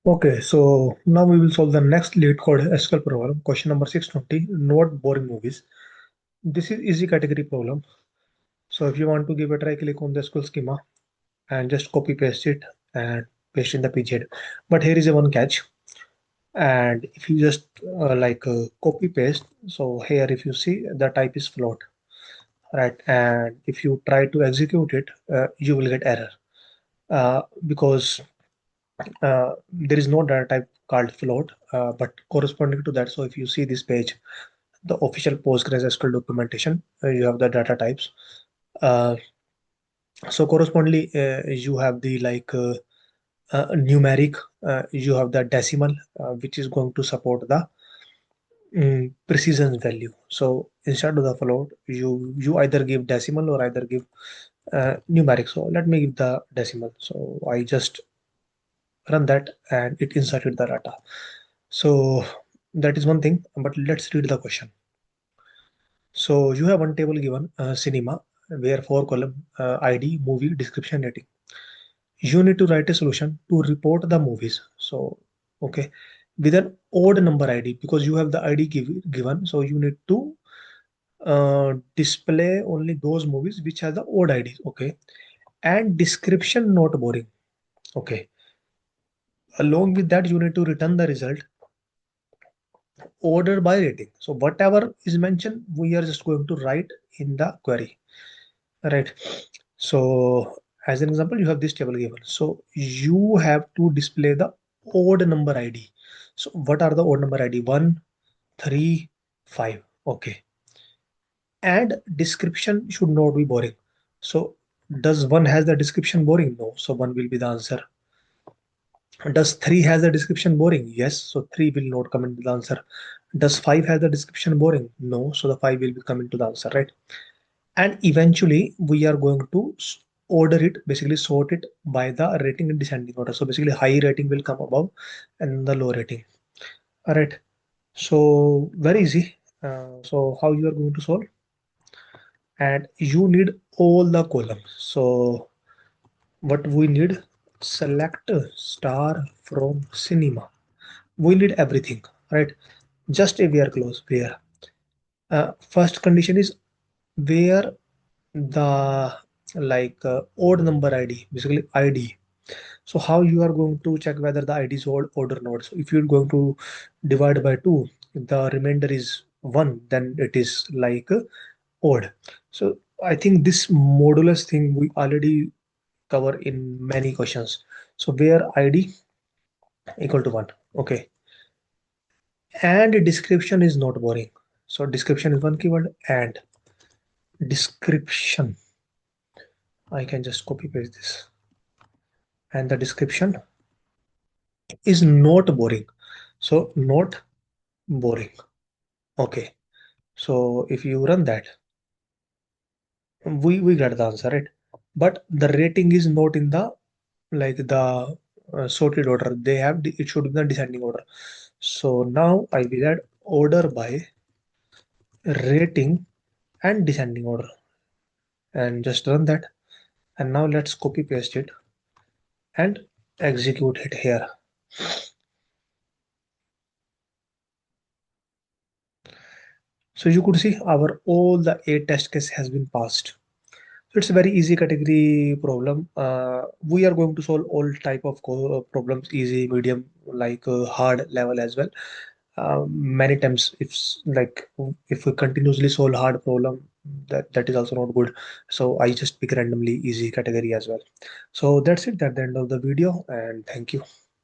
Okay, so now we will solve the next Leetcode SQL problem, question number 620, not boring movies. This is easy category problem. So if you want to give a try, click on the SQL schema and just copy paste it and paste in the page. But here is a one catch. And if you just copy paste, so here if you see the type is float, right? And if you try to execute it, you will get error because there is no data type called float, but corresponding to that. So if you see this page, the official PostgreSQL documentation, you have the data types. Uh, so correspondingly, you have the numeric, you have the decimal, which is going to support the precision value. So instead of the float, you either give decimal or either give numeric. So let me give the decimal. So I just run that and it inserted the data. So that is one thing, but let's read the question. So you have one table given, cinema, where four column ID, movie, description, rating. You need to write a solution to report the movies. So, okay, with an odd number ID because you have the ID given. So you need to display only those movies which have the odd IDs. Okay, and description not boring. Okay, along with that, you need to return the result ordered by rating. So whatever is mentioned, we are just going to write in the query, right? So as an example, you have this table given. So you have to display the odd number ID. So what are the odd number ID? 1, 3, 5. Okay. And description should not be boring. So does 1 has the description boring? No. So 1 will be the answer. Does 3 has the description boring? Yes. So 3 will not come into the answer. Does 5 have the description boring? No. So the 5 will be coming to the answer, right? And eventually we are going to order it, basically sort it by the rating in descending order. So basically high rating will come above and the low rating. All right. So very easy. So how you are going to solve? And you need all the columns. So what we need, select star from cinema. We need everything, right? Just a where clause where first condition is where the odd number ID, basically ID. So how you are going to check whether the ID is odd or not? So if you're going to divide by 2, if the remainder is 1, then it is odd. So I think this modulus thing we already cover in many questions. So where ID equal to 1, okay, and description is not boring. So description is one keyword and description. I can just copy paste this and the description is not boring. So not boring. Okay. So if you run that, we get the answer, right? But the rating is not in the the sorted order. They have it should be in the descending order. So now I will add order by rating and descending order and just run that. And now let's copy paste it and execute it here. So you could see our all the 8 test case has been passed. So it's a very easy category problem. We are going to solve all type of problems, easy, medium, hard level as well. Many times, if we continuously solve hard problem, that is also not good. So I just pick randomly easy category as well. So that's it. That's the end of the video, and thank you.